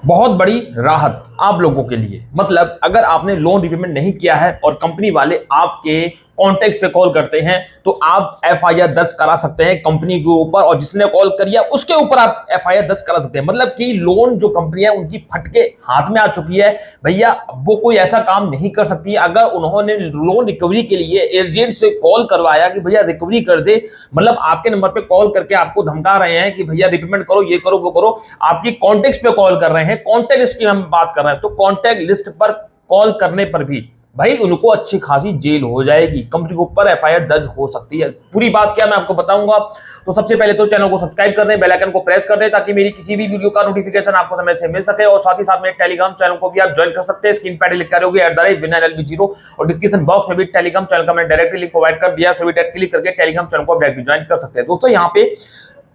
बहुत बड़ी राहत आप लोगों के लिए। मतलब अगर आपने लोन रिपेमेंट नहीं किया है और कंपनी वाले आपके कॉन्टेक्ट पे कॉल करते हैं तो आप एफआईआर दर्ज करा सकते हैं कंपनी के ऊपर, और जिसने कॉल किया उसके ऊपर आप एफआईआर दर्ज करा सकते हैं। मतलब कि लोन जो कंपनी है उनकी फटके हाथ में आ चुकी है भैया, वो कोई ऐसा काम नहीं कर सकती। अगर उन्होंने लोन रिकवरी के लिए एजेंट से कॉल करवाया कि भैया रिकवरी कर दे, मतलब आपके नंबर पे कॉल करके आपको धमका रहे हैं कि भैया रिपेमेंट करो, ये करो वो करो, आपकी कॉन्टेक्ट पे कॉल कर रहे हैं, कॉन्टेक्ट लिस्ट की हम बात कर रहे हैं, तो कॉन्टेक्ट लिस्ट पर कॉल करने पर भी भाई उनको अच्छी खासी जेल हो जाएगी, कंपनी के ऊपर एफआईआर दर्ज हो सकती है। पूरी बात क्या मैं आपको बताऊंगा। तो सबसे पहले तो चैनल को सब्सक्राइब कर दें, बेल आइकन को प्रेस कर दें ताकि मेरी किसी भी वीडियो का नोटिफिकेशन आपको समय से मिल सके। और साथ ही साथ में टेलीग्राम चैनल को भी आप ज्वाइन कर सकते हैं, स्क्रीन पर लिख कर @winnerlb0, और डिस्क्रिप्शन बॉक्स में भी टेलीग्राम चैनल का मैंने डायरेक्टली लिंक प्रोवाइड कर दिया, तो भी डायरेक्ट क्लिक करके टेलीग्राम चैनल को आप डायरेक्टली ज्वाइन कर सकते हैं। दोस्तों यहाँ पे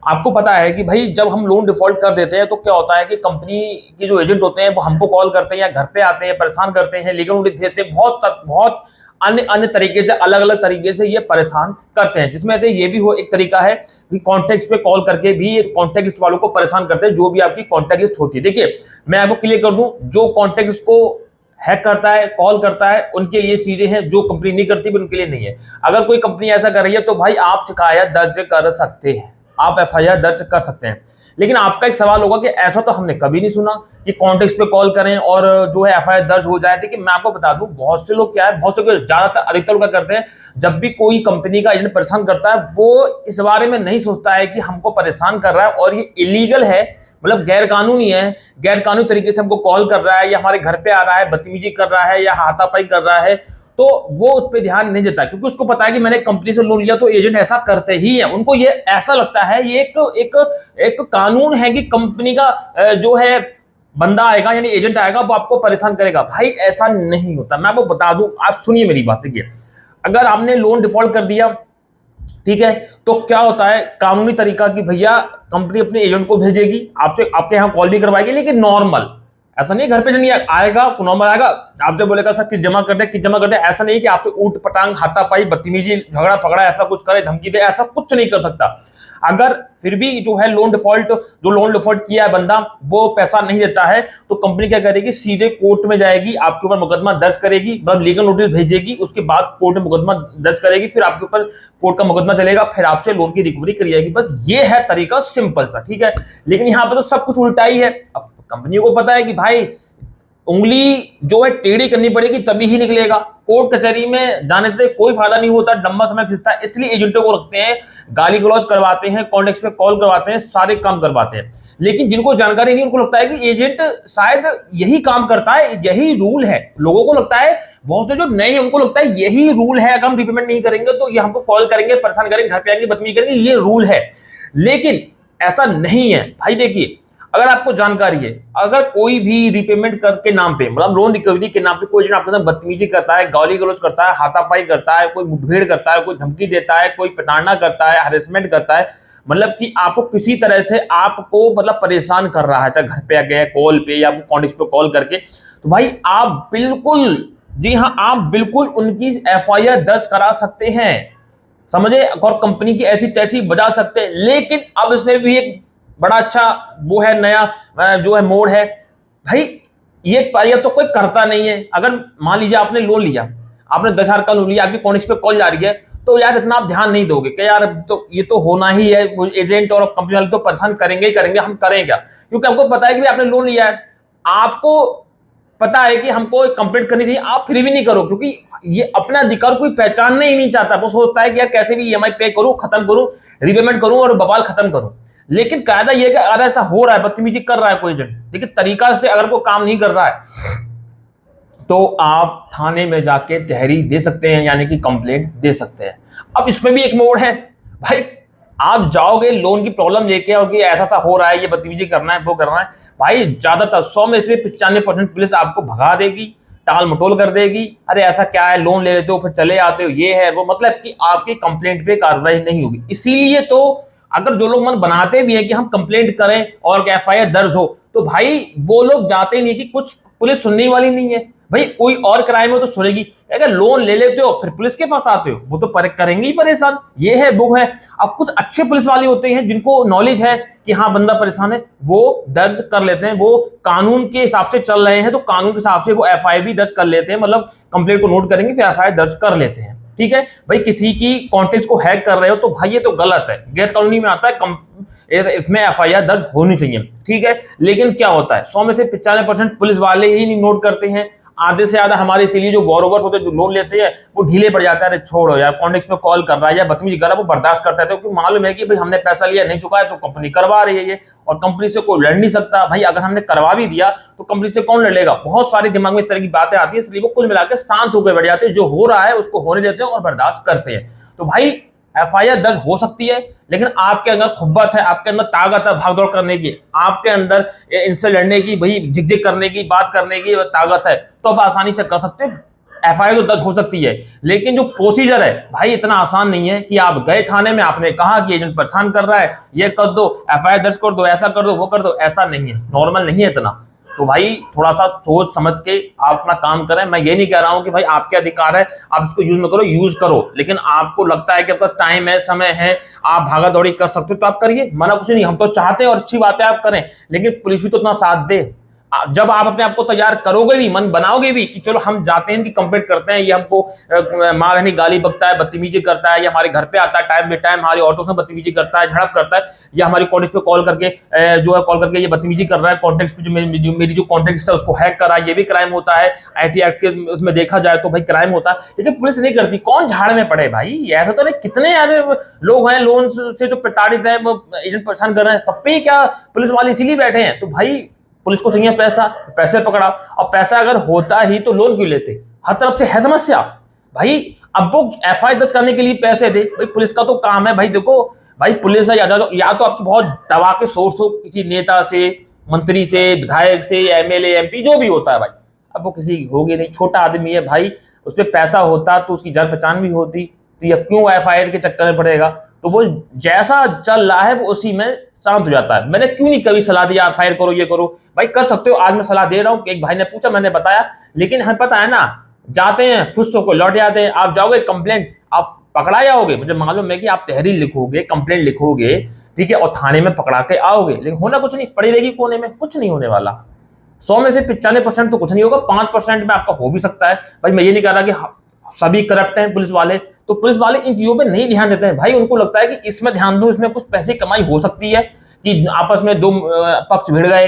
आपको पता है कि भाई जब हम लोन डिफॉल्ट कर देते हैं तो क्या होता है कि कंपनी के जो एजेंट होते हैं वो हमको कॉल करते हैं या घर पे आते हैं, परेशान करते हैं, लीगल नोटिस भेजते हैं, बहुत अन्य अन्य तरीके से, अलग अलग तरीके से ये परेशान करते हैं। जिसमें से ये भी हो एक तरीका है कि कॉन्टेक्ट पे कॉल करके भी कॉन्टेक्ट लिस्ट वालों को परेशान करते हैं, जो भी आपकी कॉन्टेक्ट लिस्ट होती है। देखिए मैं आपको क्लियर कर दूं, जो कॉन्टेक्ट लिस्ट को हैक करता है, कॉल करता है, उनके लिए चीजें हैं, जो कंपनी नहीं करती उनके लिए नहीं है। अगर कोई कंपनी ऐसा कर रही है तो भाई आप शिकायत दर्ज कर सकते हैं, आप एफआईआर दर्ज कर सकते हैं। लेकिन आपका एक सवाल होगा कि ऐसा तो हमने कभी नहीं सुना कि कॉन्टेक्ट पे कॉल करें और जो है एफआईआर दर्ज हो जाए। देखिए मैं आपको बता दूं, बहुत से लोग क्या है, बहुत से ज्यादातर अधिकतर लोग क्या करते हैं, जब भी कोई कंपनी का एजेंट परेशान करता है वो इस बारे में नहीं सोचता है कि हमको परेशान कर रहा है और ये इलीगल है, मतलब गैर कानूनी है, गैर कानूनी तरीके से हमको कॉल कर रहा है या हमारे घर पे आ रहा है, बदतमीजी कर रहा है या हाथापाई कर रहा है, तो वो उस पर ध्यान नहीं देता, क्योंकि उसको पता है कि मैंने कंपनी से लोन लिया तो एजेंट ऐसा करते ही है। उनको ये ऐसा लगता है, ये एक कानून है कि कंपनी का जो है बंदा आएगा यानी एजेंट आएगा वो आपको परेशान करेगा। भाई ऐसा नहीं होता, मैं आपको बता दूं, आप सुनिए मेरी बात। देखिए अगर आपने लोन डिफॉल्ट कर दिया, ठीक है, तो क्या होता है कानूनी तरीका कि भैया कंपनी अपने एजेंट को भेजेगी, आपसे आपके यहाँ कॉल भी करवाएगी, लेकिन नॉर्मल, ऐसा नहीं घर पे नहीं आएगा, नॉर्मल आएगा, आपसे बोलेगा सर किस्त जमा कर दे, किस्त जमा कर दे। ऐसा नहीं कि आपसे ऊट पटांग हाथापाई बदतमीजी झगड़ा फगड़ा ऐसा कुछ करे, धमकी दे, ऐसा कुछ नहीं कर सकता। अगर फिर भी जो है लोन डिफॉल्ट किया है बंदा वो पैसा नहीं देता है, तो कंपनी क्या करेगी, सीधे कोर्ट में जाएगी, आपके ऊपर मुकदमा दर्ज करेगी, मतलब लीगल नोटिस भेजेगी, उसके बाद कोर्ट में मुकदमा दर्ज करेगी, फिर आपके ऊपर कोर्ट का मुकदमा चलेगा, फिर आपसे लोन की रिकवरी करी जाएगी। बस ये है तरीका, सिंपल सा, ठीक है। लेकिन यहाँ पर तो सब कुछ उल्टा ही है। अब कंपनी को पता है कि भाई उंगली जो है टेढ़ी करनी पड़ेगी तभी ही निकलेगा, कोर्ट कचहरी में जाने से कोई फायदा नहीं होता, लंबा समय खिंचता है, इसलिए एजेंटों को रखते हैं, गाली गलौज करवाते हैं, कॉन्टेक्ट पे कॉल करवाते हैं, सारे काम करवाते हैं। लेकिन जिनको जानकारी नहीं, उनको लगता है कि एजेंट शायद यही काम करता है, यही रूल है। लोगों को लगता है, बहुत से जो नए हैं उनको लगता है यही रूल है, अगर हम रिपेमेंट नहीं करेंगे तो ये हमको कॉल करेंगे, परेशान करेंगे, घर पे आएंगे, बदतमीजी करेंगे, ये रूल है। लेकिन ऐसा नहीं है भाई। देखिए अगर आपको जानकारी है, अगर कोई भी रिपेमेंट के नाम पे, मतलब लोन रिकवरी के नाम पे कोई आपके साथ बदतमीजी करता है, गाली गलौज करता है, हाथापाई करता है, कोई मुठभेड़ करता है, कोई धमकी देता है, कोई प्रताड़ना करता है, हरेसमेंट करता है, मतलब कि आपको किसी तरह से आपको मतलब परेशान कर रहा है, चाहे घर पे आ गया कॉल पे या कॉन्टेक्ट पे कॉल करके, तो भाई आप बिल्कुल, जी हाँ, आप बिल्कुल उनकी एफआईआर दर्ज करा सकते हैं, समझे, और कंपनी की ऐसी तैसी बजा सकते हैं। लेकिन अब इसमें भी एक बड़ा अच्छा वो है, नया जो है मोड है भाई, ये तो कोई करता नहीं है। अगर मान लीजिए आपने लोन लिया, आपने 10,000 का लोन लिया, आपकी कॉन्टेक्ट पे कॉल जा रही है, तो यार इतना आप ध्यान नहीं दोगे कि यार तो ये तो होना ही है, एजेंट और कंपनी वाले तो परेशान करेंगे ही करेंगे, हम करें क्या, क्योंकि आपको पता है कि आपने लोन लिया है, आपको पता है कि हमको कंप्लीट करनी चाहिए, आप फिर भी नहीं करो, क्योंकि ये अपना अधिकार कोई पहचानना ही नहीं चाहता। वो सोचता है कि यार कैसे भी ईएमआई पे करूं, खत्म करूं, रिपेमेंट करूं और बवाल खत्म करूं। लेकिन कायदा यह कि अगर ऐसा हो रहा है, बदतमीजी कर रहा है कोई एजेंट, देखिए तरीका से अगर कोई काम नहीं कर रहा है, तो आप थाने में जाके तहरीर दे सकते हैं, यानी कि कंप्लेंट दे सकते हैं। अब इसमें भी एक मोड़ है भाई, आप जाओगे लोन की प्रॉब्लम लेके और कि ऐसा सा हो रहा है, ये बदतमीजी करना है, वो करना है, भाई ज्यादातर 100 में से 95% पुलिस आपको भगा देगी, टाल मटोल कर देगी, अरे ऐसा क्या है, लोन ले लेते हो फिर चले आते हो, ये है वो, मतलब कि आपकी कंप्लेंट पे कार्रवाई नहीं होगी। इसीलिए तो अगर जो लोग मन बनाते भी हैं कि हम कंप्लेंट करें और एफआईआर दर्ज हो, तो भाई वो लोग जाते नहीं कि कुछ पुलिस सुनने वाली नहीं है, भाई कोई और क्राइम हो तो सुनेगी, अगर लोन ले लेते हो फिर पुलिस के पास आते हो, वो तो करेंगे ही परेशान। ये है वो है। अब कुछ अच्छे पुलिस वाले होते हैं जिनको नॉलेज है कि हाँ बंदा परेशान है, वो दर्ज कर लेते हैं, वो कानून के हिसाब से चल रहे हैं तो कानून के हिसाब से वो एफआईआर भी दर्ज कर लेते हैं, मतलब कंप्लेंट को नोट करेंगे फिर एफआईआर दर्ज कर लेते हैं। ठीक है भाई, किसी की कॉन्टेक्ट को हैक कर रहे हो तो भाई ये तो गलत है, गैर कानूनी में आता है, इसमें एफआईआर दर्ज होनी चाहिए। ठीक है, लेकिन क्या होता है 100 में से 95% पुलिस वाले ही नहीं नोट करते हैं। आधे से ज्यादा हमारे इसीलिए जो बोरोवर्स होते हैं जो लोन लेते हैं वो ढीले पड़ जाता है, अरे छोड़ो यार, कॉन्टेक्ट पे कॉल कर रहा है या बदतमीजी कर रहा है, वो बर्दाश्त करता है क्योंकि मालूम है कि भाई हमने पैसा लिया नहीं चुका है तो कंपनी करवा रही है ये, और कंपनी से कोई लड़ नहीं सकता। भाई अगर हमने करवा भी दिया तो कंपनी से कौन लड़ेगा, बहुत सारी दिमाग में इस तरह की बातें आती है, इसलिए वो कुल मिलाकर शांत होकर बैठ जाते हैं, जो हो रहा है उसको होने देते हैं और बर्दाश्त करते हैं। तो भाई एफआईआर दर्ज हो सकती है, लेकिन आपके अंदर खुब्बत है, आपके अंदर ताकत है भागदौड़ करने की, आपके अंदर इनसे लड़ने की, भाई झिकझिक करने की, बात करने की ताकत है, तो आप आसानी से कर सकते हैं, एफआईआर तो दर्ज हो सकती है। लेकिन जो प्रोसीजर है भाई इतना आसान नहीं है कि आप गए थाने में, आपने कहा कि एजेंट परेशान कर रहा है, ये कर दो, एफआईआर दर्ज कर दो, ऐसा कर दो, वो कर दो, ऐसा नहीं है, नॉर्मल नहीं है इतना। तो भाई थोड़ा सा सोच समझ के आप अपना काम करें। मैं ये नहीं कह रहा हूं कि भाई आपके अधिकार है आप इसको यूज मत करो, यूज करो, लेकिन आपको लगता है कि आपका टाइम है, समय है, आप भागा दौड़ी कर सकते हो तो आप करिए, मना कुछ नहीं, हम तो चाहते हैं और अच्छी बात है आप करें, लेकिन पुलिस भी तो इतना साथ दे। जब आप अपने आप को तैयार करोगे भी, मन बनाओगे भी कि चलो हम जाते हैं, कि कंप्लेंट करते हैं, ये हमको माँ बहनी गाली बकता है, बदतमीजी करता है, या हमारे घर पे आता है टाइम बे टाइम हमारी औरतों से बदतमीजी करता है, झड़प करता है, या हमारी कॉन्टेक्ट पे कॉल करके जो है कॉल करके ये बदतमीजी कर रहा है, कॉन्टेक्ट पे जो मेरी जो कॉन्टेक्ट है उसको हैक कर रहा है, ये भी क्राइम होता है, आईटी एक्ट के उसमें देखा जाए तो भाई क्राइम होता है, लेकिन पुलिस नहीं करती। कौन झाड़ में पड़े भाई, ऐसा तो नहीं, कितने यार लोग हैं लोन से जो प्रताड़ित है, एजेंट परेशान कर रहे हैं, सब पे क्या पुलिस वाले इसीलिए बैठे हैं। तो भाई पुलिस को चाहिए पैसा, पैसे पकड़ा, और पैसा अगर होता ही तो लोन क्यों लेते, हर तरफ से है समस्या भाई। अब वो एफआईआर दर्ज करने के लिए पैसे दे, भाई पुलिस का तो काम है भाई, देखो भाई पुलिस है या तो आपकी बहुत दबा के सोर्स हो किसी नेता से, मंत्री से, विधायक से, एमएलए एमपी जो भी होता है भाई, अब वो किसी की होगी नहीं, छोटा आदमी है भाई, उस पर पैसा होता तो उसकी जान पहचान भी होती, तो यह क्यों एफआईआर के चक्कर में पड़ेगा। तो वो जैसा चल रहा है वो उसी में शांत हो जाता है। मैंने क्यों नहीं कभी सलाह दिया फायर करो ये करो, भाई कर सकते हो, आज मैं सलाह दे रहा हूं, एक भाई ने पूछा मैंने बताया, लेकिन हमें पता है ना, जाते हैं खुश को लौट जाते हैं। आप जाओगे कंप्लेंट, आप पकड़ा जाओगे, मुझे मालूम है कि आप तहरीर लिखोगे, कंप्लेंट लिखोगे, ठीक है, और थाने में पकड़ा के आओगे, लेकिन होना कुछ नहीं, पड़ी रहेगी कोने में, कुछ नहीं होने वाला। 100 में से 95% तो कुछ नहीं होगा, 5% में आपका हो भी सकता है। भाई मैं ये नहीं कह रहा कि सभी करप्ट हैं पुलिस वाले, तो पुलिस वाले इन चीजों पे नहीं ध्यान देते हैं भाई, उनको लगता है कि इसमें ध्यान दो, इसमें कुछ पैसे कमाई हो सकती है, कि आपस में दो पक्ष भिड़ गए,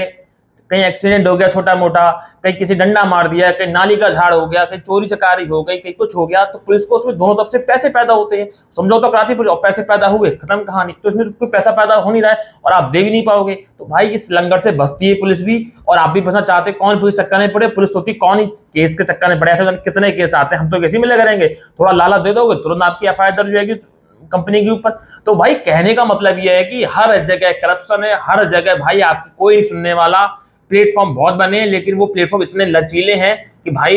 कहीं एक्सीडेंट हो गया छोटा मोटा, कहीं किसी डंडा मार दिया, कहीं नाली का झाड़ हो गया, कहीं चोरी चकारी हो गई, कहीं कुछ हो गया, तो पुलिस को उसमें दोनों तरफ से पैसे पैदा होते हैं, समझौता कराती पुलिस और पैसे पैदा हुए, खत्म कहानी। तो इसमें कोई पैसा पैदा हो नहीं रहा है और आप दे भी नहीं पाओगे, तो भाई इस लंगर से बचती है पुलिस भी, और आप भी बचना चाहते हैं। कौन पुलिस चक्कर में पड़े, पुलिस होती कौन ही केस के चक्कर में पड़े, ऐसे कितने केस आते हैं, हम तो कैसे में लगे रहेंगे, थोड़ा लालच दे दोगे तुरंत आपकी एफआईआर दर्ज हो जाएगी कंपनी के ऊपर। तो भाई कहने का मतलब यह है कि हर जगह करप्शन है, हर जगह भाई आपकी कोई नहीं सुनने वाला। प्लेटफॉर्म बहुत बने, लेकिन वो प्लेटफॉर्म इतने लचीले हैं कि भाई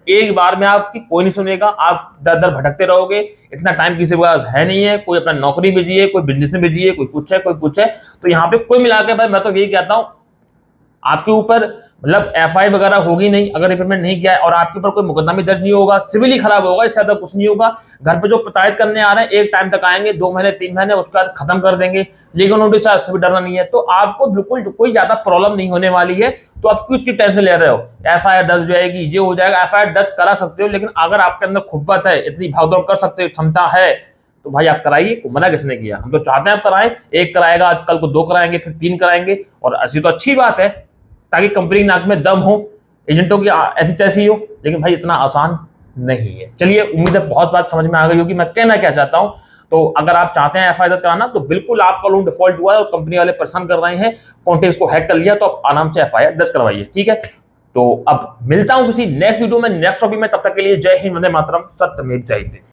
एक बार में आपकी कोई नहीं सुनेगा, आप दर दर भटकते रहोगे। इतना टाइम किसी के पास है नहीं है, कोई अपना नौकरी बिजी है, कोई बिजनेस में बिजी है, कोई कुछ है कोई कुछ है। तो यहाँ पे कोई मिला के भाई मैं तो यही कहता हूँ, आपके ऊपर मतलब एफआईआर वगैरह होगी नहीं अगर रिपेमेंट नहीं किया है, और आपके ऊपर कोई मुकदमा भी दर्ज नहीं होगा, सिविल ही खराब होगा, इससे ज्यादा कुछ नहीं होगा। घर पे जो प्रताड़ित करने आ रहे हैं एक टाइम तक आएंगे, 2 महीने 3 महीने, उसके बाद खत्म कर देंगे, लीगल नोटिस से भी डरना नहीं है। तो आपको बिल्कुल कोई ज्यादा प्रॉब्लम नहीं होने वाली है, तो आप क्यों इतनी टेंशन ले रहे हो, एफआईआर दर्ज हो जाएगी, ये हो जाएगा। एफआईआर दर्ज करा सकते हो, लेकिन अगर आपके अंदर खुब्बत है, इतनी भागदौड़ कर सकते हो, क्षमता है, तो भाई आप कराइए, मना किसने किया। हम तो चाहते हैं आप कराएं, एक कराएगा कल को 2 कराएंगे, फिर 3 कराएंगे, और ऐसी तो अच्छी बात है, ताकि कंपनी नाक में दम हो, एजेंटों की ऐसी तैसी हो, लेकिन भाई इतना आसान नहीं है। चलिए, उम्मीद है बहुत बात समझ में आ गई होगी मैं कहना क्या चाहता हूं। तो अगर आप चाहते हैं एफआईआर दर्ज कराना, तो बिल्कुल आपका लोन डिफॉल्ट हुआ है और कंपनी वाले परेशान कर रहे हैं, कॉन्टेक्ट को हैक कर लिया, तो आप आराम से एफआईआर दर्ज करवाइए, ठीक है। तो अब मिलता हूं किसी नेक्स्ट वीडियो में, नेक्स्ट टॉपिक में, तब तक के लिए जय हिंद, वंदे मातरम, सत्यमेव जयते।